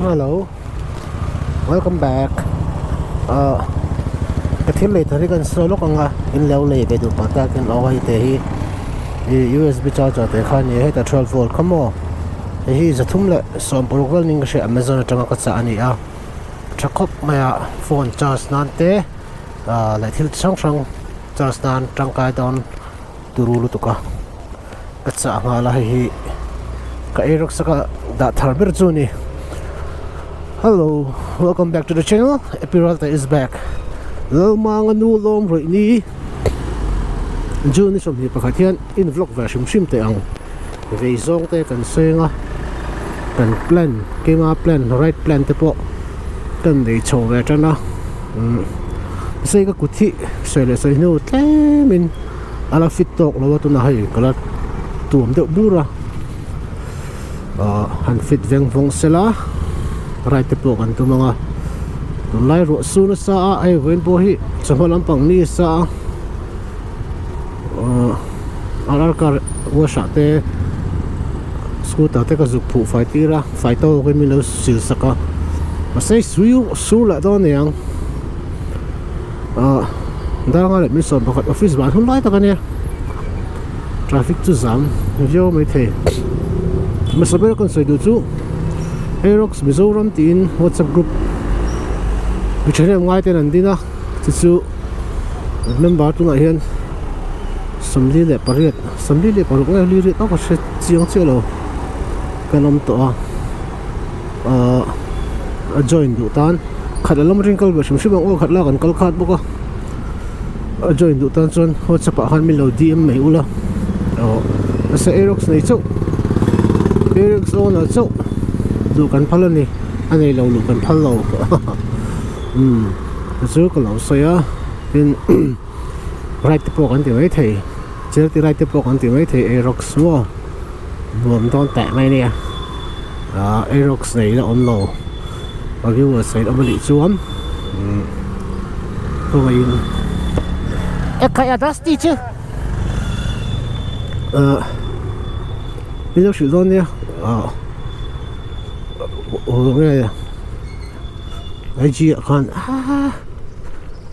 Hello, welcome back. Cái thiết lệ thời gian sau lúc anh in leo lệ về được bắt cái lò hay thì USB charger thì khai này hay là 12V come on. Thì giờ thùng lệ xong program những cái Amazon trong cái sản này chắc khóc mà phone charge nan te lại thiếu sang charge nan trong cái đòn turu lu tuka cái sản nga là hi cái Aerox saka đã thar bir zuni. Hello, welcome back to the channel. Epirata is back. Lo mga nu lom rồi ni June som hi pakhathian in vlog version te ang ve zong te kan senga kan plan kema plan right plan te po kan dei cho ve chana sei ka kuthi sele sei nu te min ala fit tok lo tu na hai kala tuam de bura han fit veng vong sela right te po kan tu mga lai ro su na sa ai wen bo hi chamalam pang ni sa alar kar wo sha te scooter te ka zuk phu fai tira fai to ke mi lo sil saka ma sei su la do ne ang da nga le mi so ba office ban hun lai ta ka ne traffic chu jam yo mai the ma saber kon sei du chu Aerox Mizoram tin WhatsApp group vì thế này ngay tên anh đi na thì chú member tu này hiện sắm đi lệ parit ngay đi lệ tao có sẽ chiang chơi lo cái năm tổ join đủ tan khát là lắm riêng câu về sắm sắm bằng ô khát là còn câu khát bốc join đủ tan chọn WhatsApp han mình lo DM mấy u lo sẽ Aerox này chú Aerox on là chú đủ cần phá lên đi anh này lâu đủ cần phá lâu chú có lâu xoay á bên right tiếp bộ thì mấy thầy chứ thì right tiếp bộ thì mấy thầy Aerox mua buồn đón tệ mấy nè Aerox này là ổn lâu và cái vừa xây đã bị chuông rồi cái adasti chứ bây giờ sử dụng nha cái ai chỉ con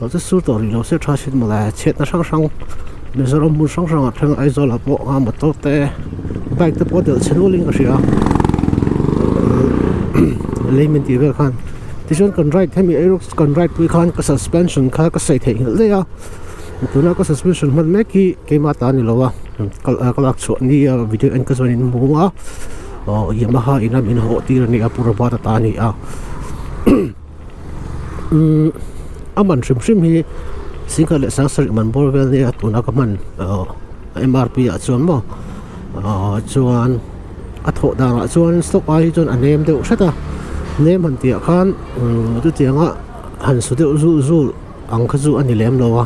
nó sẽ sưu tầm nó sẽ tra xin mà là chết nó sang bây giờ nó muốn sang thằng ai rồi là bộ một tốt tệ bike tập bộ được chân linh cái gì à lấy mình tìm về con thì chúng cần ride hay mình Aerox cần ride với con cái suspension cái sợi thể hiện đấy à tụi nó có suspension mà mấy cái mata này lâu à cái lạc chuột đi video anh cái này mua á Yamaha ina min ho tir ni apura bata ta ni a aman sim hi singa le sang sari man bor vel ni atuna ka man MRP a chuan mo chuan a tho da ra chuan stock ai chuan anem de usata nem han tia khan tu tianga han su de zu ang kha zu ani lem lo wa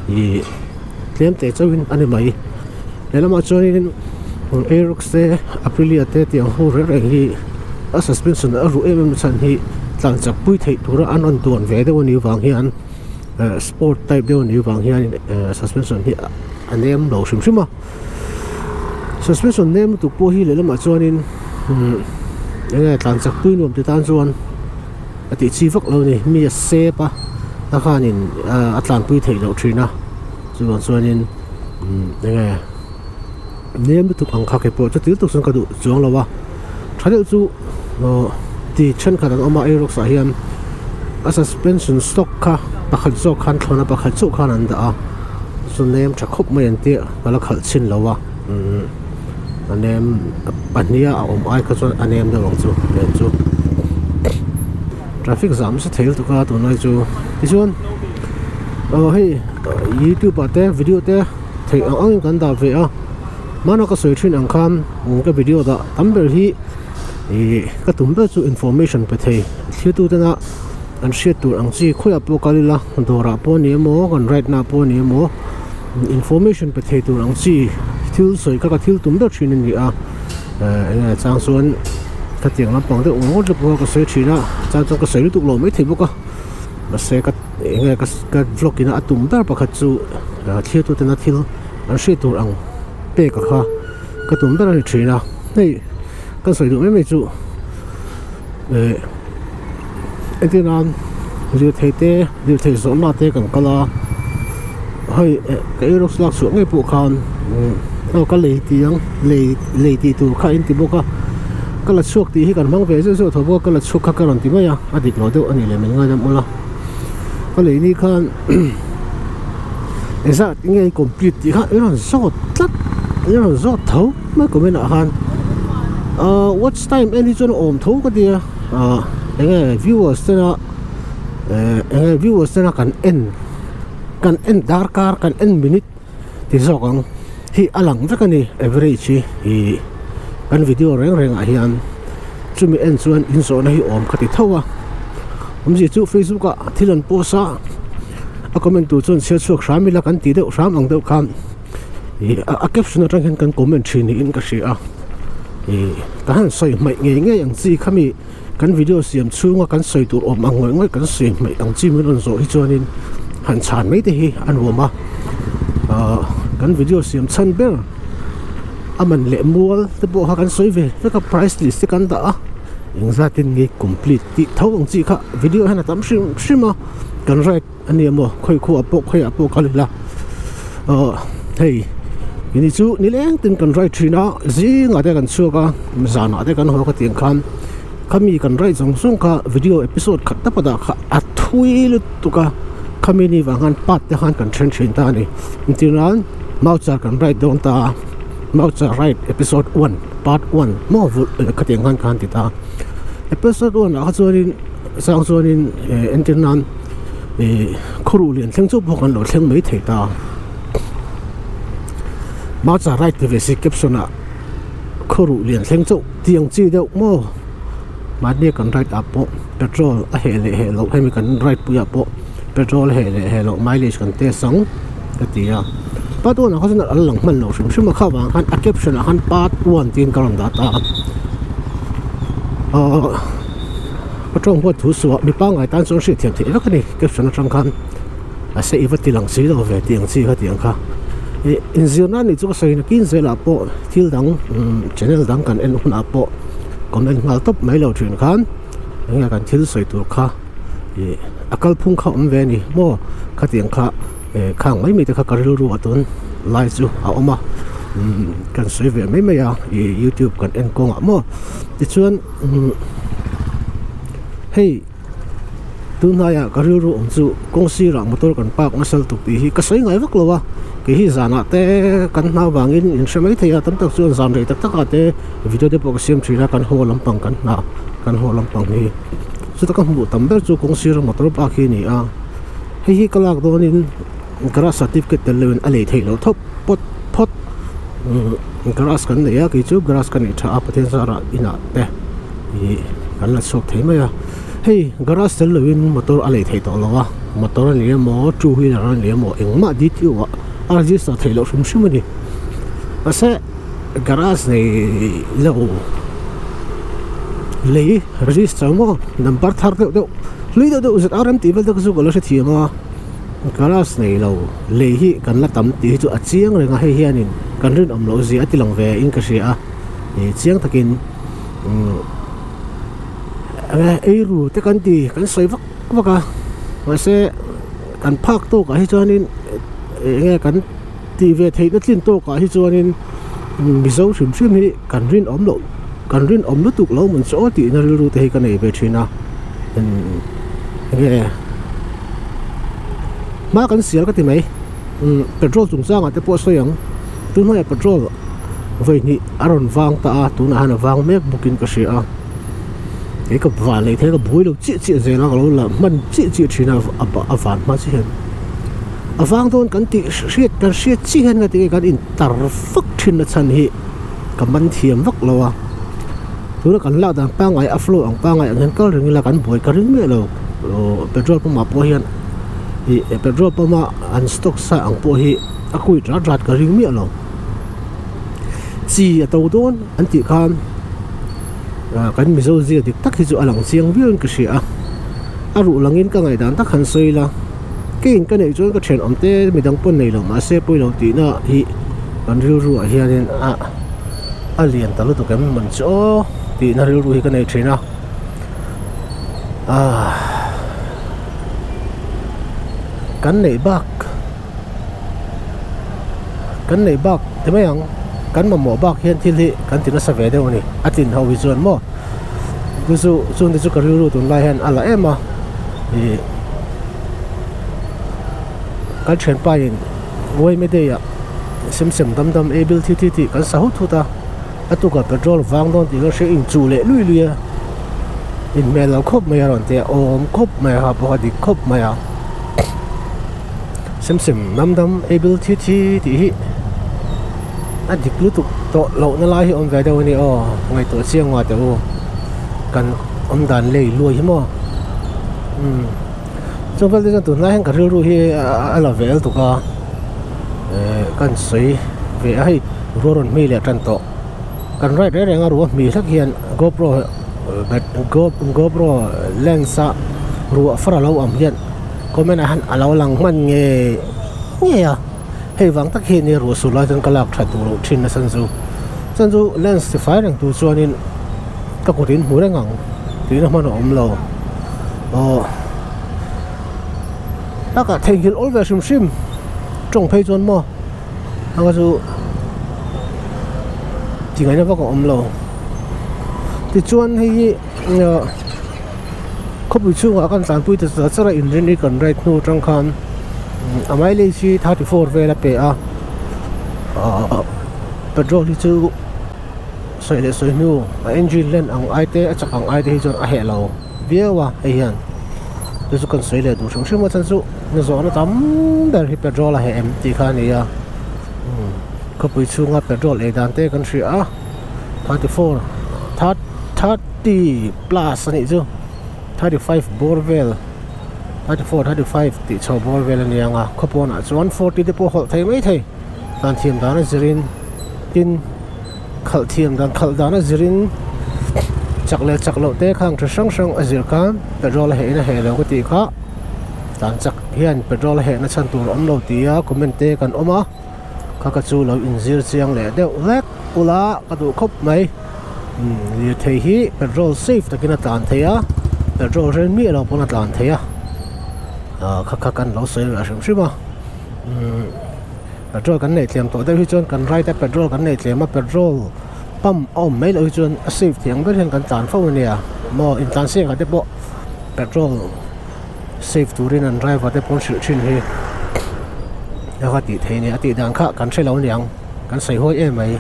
i lem te chawin ani mai lelama chuan Aerox te Aprilia te tiang ho re hi a suspension a ru em chan hi tlang chak pui thei tura an on tuan ve de ni wang hian sport type de ni wang hian suspension hi anem lo sim suspension nem tu po hi le lama chuanin enge tlang chak pui nom te tan chuan ati chi vak lo ni mi se pa ta khanin atlang pui thei lo thina chuanin enge nem tu ang kha ke po chu tu sang ka du chuang lawa thadeu chu ti chen kha dang ama Aerox a hian a suspension stock kha pakhat zo khan thona pakhat chu khan an da a so nem tha khop mai an ti kala khal chin lawa anem pania a ai ka chu anem da long chu nem chu traffic jam se thel tu ka tu nai chu ti chuan hei YouTube te video te thei ang kan da ve a mana ka soi thin ang khan ka video da tamber hi ka tumbe chu information pe thei thitu tena an share tur ang chi khoya po kalila dora po ni mo kan right na po ni mo information pe thei tur ang chi thil soi ka thil tumbe thin ni a ena chang suan ka tiang lam pang de ong de po ka soi thina chang ka soi tu lo mai thei bo ka ma se ka enga ka vlog ina atum dar pakhat chu thitu tena thil an share tur ang pe ka kha ka tum da ri thina nei kan soi du me chu Enti nan liu thei zo na te kan kala hoi cái eros lak su ngai pu khan ka lei ti tu kha in ti boka kala chuak ti hi kan mang ve zo thobo kala chuk kha karon ti maya adik lo deuh ani le men ngai dam ula ka lei ni khan esa ngai complete ti kha eron zo tlat eron zo tho ma ko men a khan watch time any chon om tho ka dia viewers na kan en darkar kan en minute ti zokang hi alang vekani average hi kan video reng a hian chumi en chuan in zo na hi om khati thowa ji chu facebook a thilan posa a comment tu chon share chuak shamila kan ti deuh ram ang deuh khan a caption atang kan comment thin in ka sia ka han soi mai nge ang chi khami kan video siam chunga kan soi tur om ang ngoi kan soi mai ang chi min zo hi chuanin han chan mai te hi an woma kan video siam chan ber aman le mual te bo ha kan soi ve ka price list kan da ingza tin nge complete ti thawang chi kha video hana tam shima kan right ani mo khoi khu apo kalila hey ini chu nileng tin kan right thina zi nga te kan chuka zana te kan ho ka tiang khan kami kan right song ka video episode khat ta pada kha athuil tuka kami ni wangan pat te khan kan thin ta ni intinan mauchar kan right don ta mauchar right episode 1 part 1 mo ka tiang khan ti ta episode 1 a chuanin sang chuanin intinan khuru lian thleng chu phokan lo thleng mai thei ta mauchar right te basic caption a khuru lian thleng chu tiang chi deuh mo mani kan right apo petrol a he lo hemi kan right puya po petrol he lo mileage kan te sang ka tia pato na khasan alang man lo shim kha wang han a caption han part 1 tin karon data patong po thu su mi pa ngai tan song shi thiam thi ka ni caption atang khan a se iwati lang si lo ve tiang chi ka tiang kha in ziona ni chu sai na kin zela po thil dang channel dang kan en hun apo comment ngal top mai lo thin khan nga kan thil soi tur kha akal phung kha om ve ni mo kha tiang kha khang mai mi te kha karil ru atun lai chu a oma kan soi ve mai ya youtube kan en kong mo ti chuan hey tuna ya karil ru om chu kong si ra motor kan pak masal tuk ti hi ka soi ngai vak lo wa cái hi zana te kan na wangin in shemai thaya tam tak chuan zam rei tak tak ate video de pok sim thina kan ho lampang kan ho lampang ni chu ta kan mu tam ber chu kong sir motor pa khi ni a hi kalak donin grass certificate lewen ale thei lo thop pot grass kan ne ya ki chu grass kan itha apathen sara ina te hi kan la sok thei ma ya hey grass lewen motor ale thei to lo wa motor ni mo two wheeler ni mo engma di ti wa register thei lo shum ni ase garage nei lo le register mo number thar de lui de uzat aram ti vel de zu galo se thiama garage nei lo le hi kan la tam ti chu a chiang renga he hianin kan rin om lo zi atilang ve in ka sia e chiang takin ei ru te kan ti kan soi vaka ase kan phak to ka hi chuanin nghe kan TV thấy nó tin to cả hi chuanin mizo shim hi kan rin om lo tuk lo mun so ti na ru te kan ei ve thina nghe ma kan sial ka ti mai petrol chung changa te po soyang tu no ya petrol ve ni aron wang ta tu na han wang mek bukin ka sia cái ka van le the ka bui lo chi ze la lo la man chi thina a van ma chi hen avang don kan ti shit chi hen nga ti kan in tar fak thin na chan hi kaman thiam vak lowa tu kan la dan pa ngai aflo ang pa ngai ang kal ring la kan boi ka ring me lo petrol pump po hian hi petrol pump an stock sa ang po hi akui rat ka ring me lo chi to don an ti khan kan mi zo zi dik tak hi chu alang chiang biun ka sia aru langin ka ngai dan tak han soi la cái này cho cái chuyện ông tê mình đang quân này là mà xe bôi đầu tí nữa thì còn riu ru ở here nên liền tao lúc tụi cái mình chỗ thì nó riu ru cái này chuyện nào kan nei bak te mai ang kan ma mo bak hian thil hi kan tin sa ve deu ni atin ho wi chuan mo du chu chun de chu ka ru tun lai han ala ema e kan chen pa in woi me de ya sem dam able ti kan sa hu thu ta atu ka petrol wang don ti ga she in chu le lui ya in me lo khop me ron te om khop me ha bo di khop me ya sem dam able ti hi a dik lu tu to lo na lai hi om ve deu ni o ngai to chiang wa te o kan om dan lei lui hi mo cho vel de tu lai han ka ru hi ala vel tu ka kan sei ve ai ron mi le tan to kan rai re nga ru mi thak hian GoPro lensa ru fra lo am hian comment han alo lang man nge ya hei wang tak hi ni ru su la tan kalak tha tu ro thin na san zu lens ti fai rang tu chuanin ka ko tin mu rang ang ti na man om lo ta ka thei hil ol ve sim trong phei chuan mo anga chu ti ngai na va ko om lo ti chuan hei khobi chu nga kan san pui ta chara in rin ni kan right nu tang khan amai le chi 34 vela pe a petrol hi chu soi le soi nu engine len ang ai te a chak ang ai te hi chuan a he lo viawa hei hian tu chu kan soi le du shung ma chan chu na zo na tam dar hi petrol a he em ti kha ni ya khobi chu nga petrol e dan te kan ri a 34 30 plus ani chu 35 borvel 34 ti chaw borvel ani anga khopona 140 te po hol thei mai thei tan thiam dana zirin tin khal thiam dan khal dana zirin chaklo te khang sang azir kan petrol he na he lo ko ti kha tan chak hian petrol he na chan tur om lo ti a comment te kan oma kha ka chu lo in zir chiang le deuh lek ula ka du khop mai li thei hi petrol safe takina tan theia petrol ren mi lo pona tan theia kha kan lo sei a shima petrol kan nei thlem to de hi chon kan rai ta petrol kan nei thlem a petrol pam om mai lo chon a safe thiang ber hen kan tan fo nia mo in tan se ka te po petrol safe turin an driver te pon chin hi ya ka ti thei ni ati dan kha kan se lo niang kan sei hoi em mai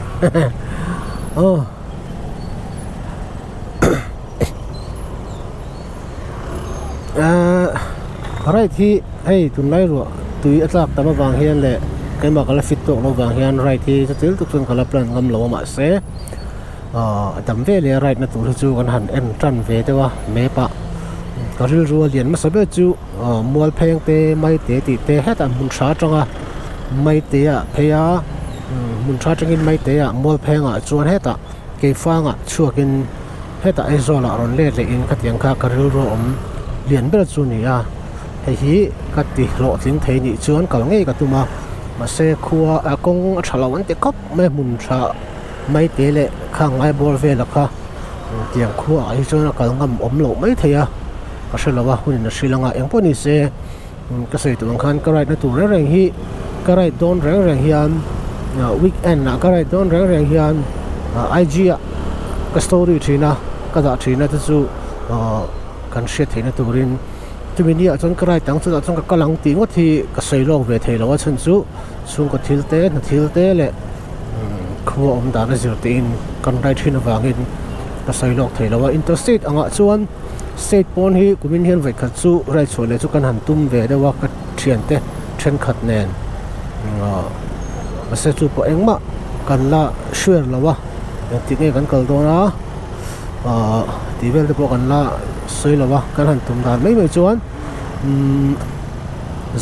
right hi hey tun lai ro tui atlak tama wang hian le kai ma kala fit to lo wang hian right hi chatil tu chun kala plan ngam lo ma se dam ve le right na tu chu kan han en tran ve te wa me pa ka ril ru lian ma sabe chu mual pheng te mai te ti te het an mun sha tanga mai te a pheya mun sha tangin mai te a mual pheng a chuan heta ke fanga chuakin heta ai zola ron le in khatiang kha ka ril ro om lian ber chu ni a hei hi ka ti ro tling thei ni chuan kal ngei ka tuma ma se khuwa a kong a thalo an te kop me mun tha mai te le kha ngai bor ve la kha tiang khuwa ai chuan kal ngam om lo mai theia ka se lawa hun na shilanga eng poni se ka sei tu khan ka rai na tu reng hi ka rai don reng hian weekend na ka rai don reng hian IG ka story thina ka da thina chu kan she theina turin tumini a chon krai tang chu a chon ka kalang ti ngo thi ka sei lo ve thei lo a chun chu chung ka thil te le khuwa om da na zir te in kan rai thina wangin ka sei lo thei lo a interstate anga chuan state pon hi kumin hian vai khat chu rai chole chu kan han tum ve dewa ka thian te then khat nen ma se chu po engma kan la share lawa ti nge kan kal do na ti vel te po kan la soi lawa kan han tum dan mai chuan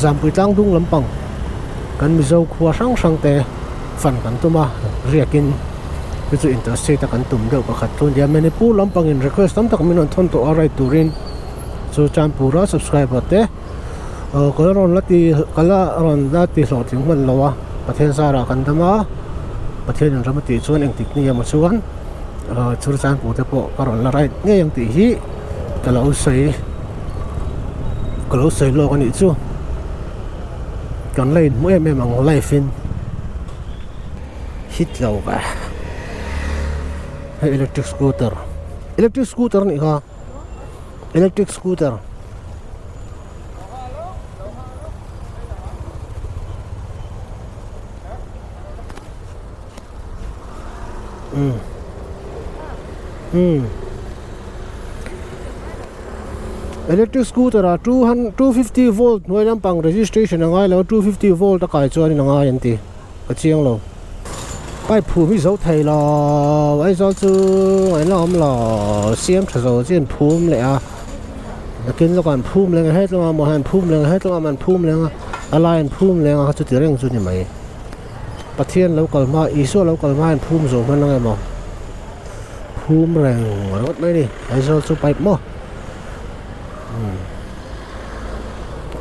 zampui tlang dung lampang kan mi zo khuwa sang te fan kan tuma riakin chu interstate kan tum deuh ka khat thun dia manipur lampang in request tam tak min on thon to arai turin chu chan pura subscriber te kala ron lati hlo ting man lawa pathen sara kan dama pathen in ramati chuan eng tik ni ma chuan chur chan pu te po karon la rai nge yang ti hi kala usai kalau soi lo kan itu kan lain mu memang lain hit lau ka electric scooter ni ha electric scooter electric scooter 250 volt noi lampang registration angai lo 250 volt ta kai chuan in angai anti ka chiang lo pai phu mi zo thei lo ai zo chu ai lo om lo siam tha zo chen phum le a kin lo kan phum le he lo ma han phum le he lo man phum le alai an phum le a chu ti reng chu ni mai pathian local ma iso local ma an phum zo man ngai mo phum reng rot mai ni ai zo chu pai mo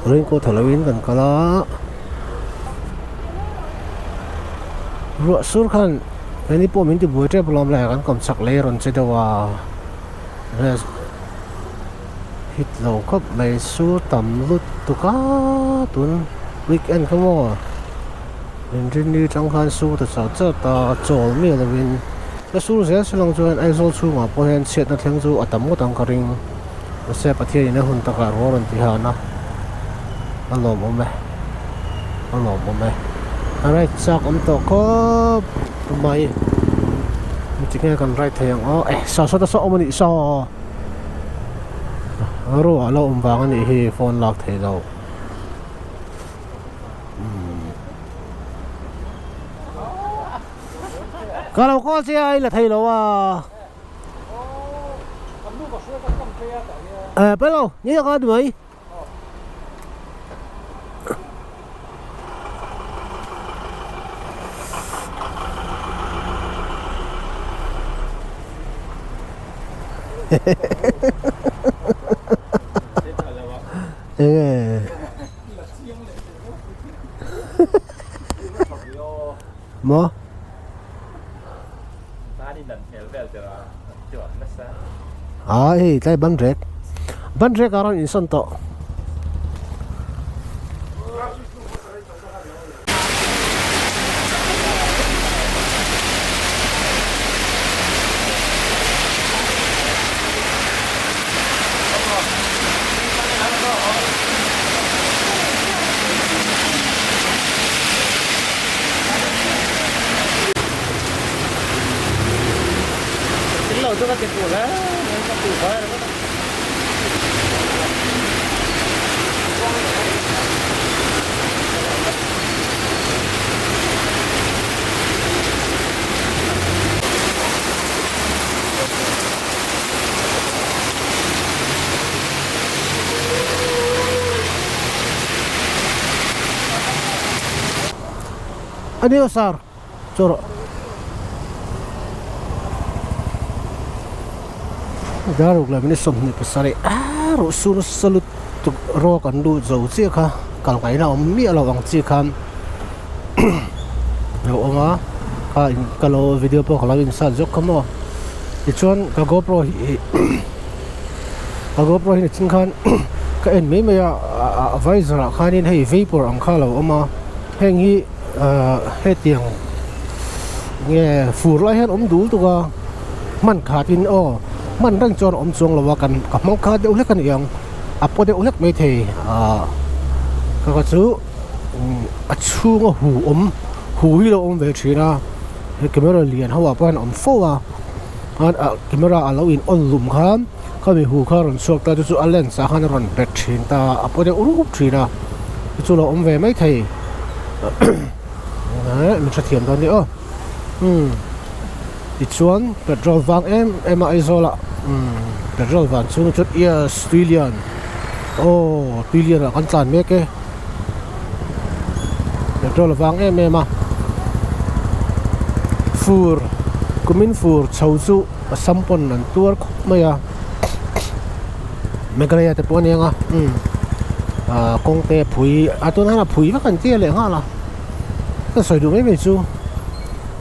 ring ko thalawin kan kala ro sur khan ani po min ti boi tre blom la kan kom sak le ron che dawa res hit lo khop mai su tam lut tu ka tun weekend khamo rin ni chang khan su ta sa cha ta chol mi la win la su se long chuan ai zo chu ma po hen chet na thleng chu atam mo tang ka ring se pathian in hun ta ka ro ron ti ha na alo mo me alright sak to ko mai mi tinga kan right thayang sa ta so mani sa aro alo wang ni hi phone lock thei lo kalau ko si ai la thei lo bello ni ka du mai Mo ai tay ban rek aron insan to itu kan pula satu bar adios sar coro daruk la mini som ni pasari ro sur salut tu ro kan du zo chi kha kal kai na om mi alo ang chi kham ro oma ka in kalo video po khala in sa jok kamo i chuan ka GoPro hi chin khan ka en me me a visor khanin hei vapor ang khala oma heng hi he tiang nge fur la hen om dul tu ka man khatin man rang chon om chung lo kan ka mang kha de ulek kan yang apo de ulek mai the ka chu a chu ngo hu hi lo om ve thina he camera lian hawa pan om fo an camera alo in on zoom khan ka mi hu kha ron sok ta chu a lens a han ron bet thin ta apo de urup thina chu lo om ve mai the mi tha thiam don ni i chuan petrol vang em ai zola petrol van chung chut Australian Australian kan tlan me ke petrol vang em fur kumin fur chau chu sampon nan tur maya megraya te pon yang kong te phui atun hana phui va kan te le nga la ka soi du me chu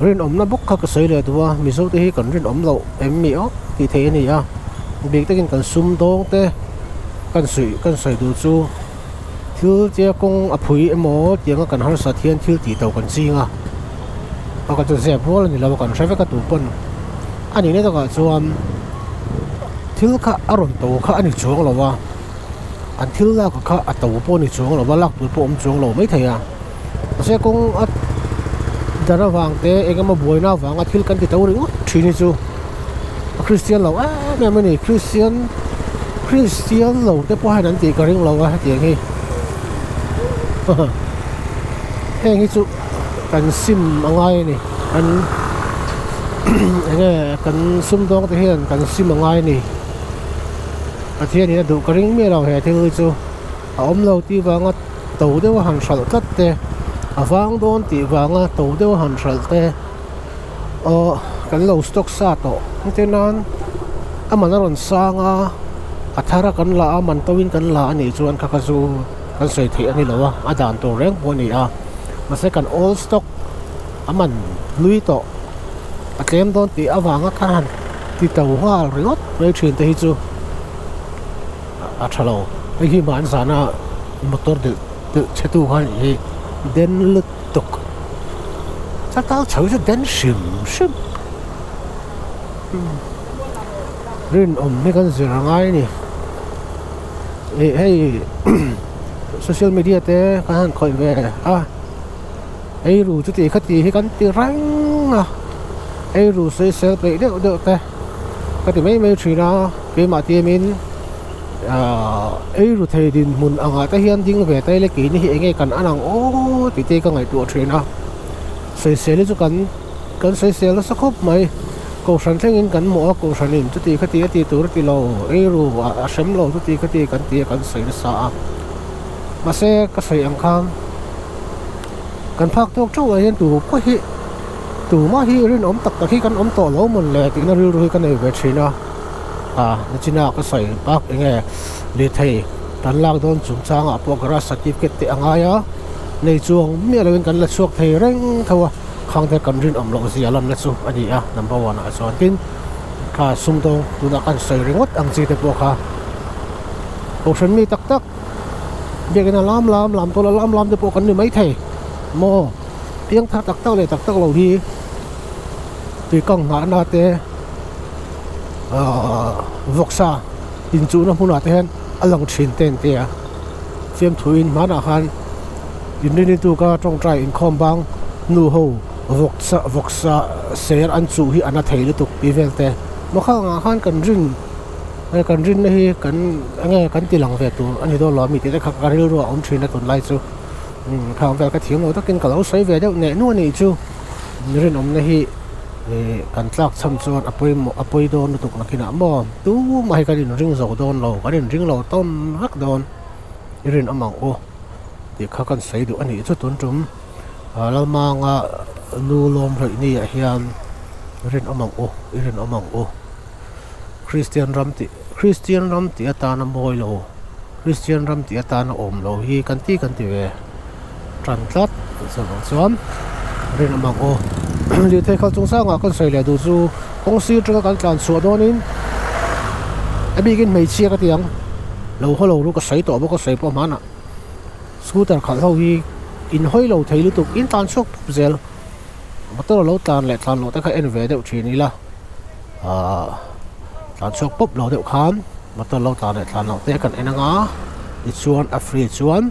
rin om na bốc ka soi le tuwa mi so te hi kan rin om lo em mi ti the ni big te kin kan sum dong te kan soi du chu thil che kong aphui emo tianga kan har sa thian thil ti to kan chinga ka chu se bol ni lo kan hrewe ka tu pon ani ne to ka chuan thil kha aron to kha ani chuang lo wa an thil la ka kha ato po ni chuang lo wa lak tu po om chuang lo mai thaya se kong at dara wang te engama boina wang a thil kan ti to ri thini chu Christian lo me me ni Christian lo te po han an ti ka ring lo wa tiang hi heng hi chu kan sim angai ni kan enge kan sum dong te hian kan sim angai ni athian ni du ka ring me lo he thil chu a om lo ti wanga to de wa han sal tat te awang don ti wanga to de wa han sal te kan lo stock sa to tenan aman ron sanga athara kan la aman tawin kan la ani chuan kha ka chu kan sei thei ani lowa adan to reng po ni a mase kan all stock aman lui to atlem don ti awanga khan ti to ha riot re thin te hi chu a thalo ai hi man sana motor de chetu han hi den lut tok cha tal chau chu den shim rin ni kan zira ngai ni hey social media te kan khoi ve ai ru chu ti khati hi kan ti rang ai ru sei sel pe de te ka ti mai thina ke ma ti min ai ru thei din mun anga ta hian ding ve tai le ki ni hi enge kan anang ti te ka ngai tu thina sei sel chu kan sei sel sa khop mai ko san thengin kan mo ko sanin chu ti khati ti tur ti lo ai ru a sem lo chu ti khati kan ti kan sei sa ma se ka sei ang khang kan phak tok chu hian tu ko hi tu ma hi rin om tak tak hi kan om to lo mon le ti na ri ru kan nei ve thina na china ka sei pak enge le thei tan lak don chung changa progress certificate te angaya nei chuang mi lo kan la chuak thei reng thawa khang te kan rin om lo zi alam la chu ani a number 1 a chuan tin kha sum do tu na kan sei ringot ang chi te po kha ocean mi tak tak begina lam to lam te po kan ni mai thei mo piang tha tak tak lo hi ti kang na te voksa in chu na huna te hen alang thin ten te a fiam thuin mana khan in ni tu ka tong trai in khom bang nu ho voksa ser an chu hi ana thei lu tuk pi vel te mo kha nga khan kan rin na hi kan ti lang ve tu ani do lo mi ti te kha ka ri ro om thina ton lai chu khang vel ka thiam lo takin ka lo sei ve deuh ne nu ni chu rin om na hi kan tlak cham chuan apoi don tuk na kina mo tu mai ka rin ring zo don lo ka rin ring lo ton hak don rin amang o ti kha kan sei du ani chu ton tum lalmanga nu lom roi ni a hian rin amang o Christian ram ti ata na moi lo Christian ram ti ata na om lo hi kan ti ve tran tlat chuan rin amang o li thei khal chung sa nga kan sei le du chu kong si tanga kan tlan chu donin abigin mei chia ka tiang lo ru ka sei to bo ka sei po mana scooter khal ho hi in hoi lo thei lu tuk in tan chok zel motor lo tan le tan lo ta kha en ve deuh thini la tan chok pop lo deuh khan motor lo tan le tan lo te kan enanga i chuan a free chuan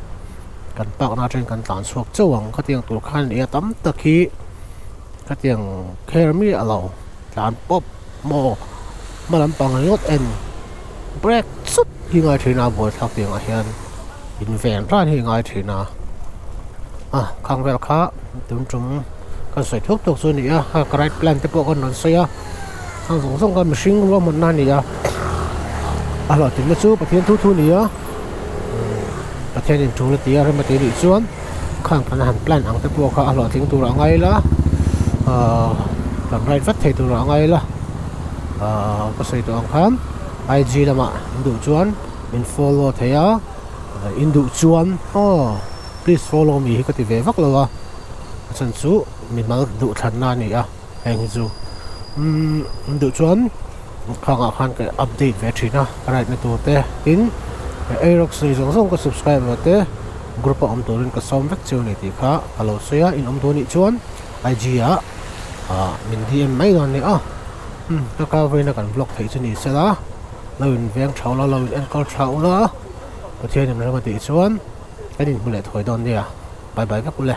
kan pak na train kan tan chok chawang ka tiang tur khan ia tam takhi ka tiang kher mi alo tan pop mo malam pangalot en break sut hi ngai thina bol thak tiang a hian in ven ran hi ngai thina khang vel kha tum tum kan sei thok tok chu ni a ka right plan te po kan non sei a hang song kan machine ro mon na ni a lo tin na chu pathian thu ni a pathian in thu la ti a ma te ri chuan khang kan han plan ang te po kha lo ting tu ra ngai la kan right vat thei tu ra ngai la ka sei to ang kham IG lama indu chuan min follow theya indu chuan please follow me hi ka ti ve vak lawa chan chu min mal du than na ni a heng chu indu chuan khanga khan ka update ve thina right na tu te in aerox sei zong ka subscribe te group om turin ka som vek chu ni ti kha alo soya in om tu ni chuan IG a min DM mai don ni a ta ka veina kan block thei chu ni se la lo in veng thau lo in ankle thau la pathian ni ma ti chuan cái gì cũng lệ thôi đòn đi à bye bye các bạn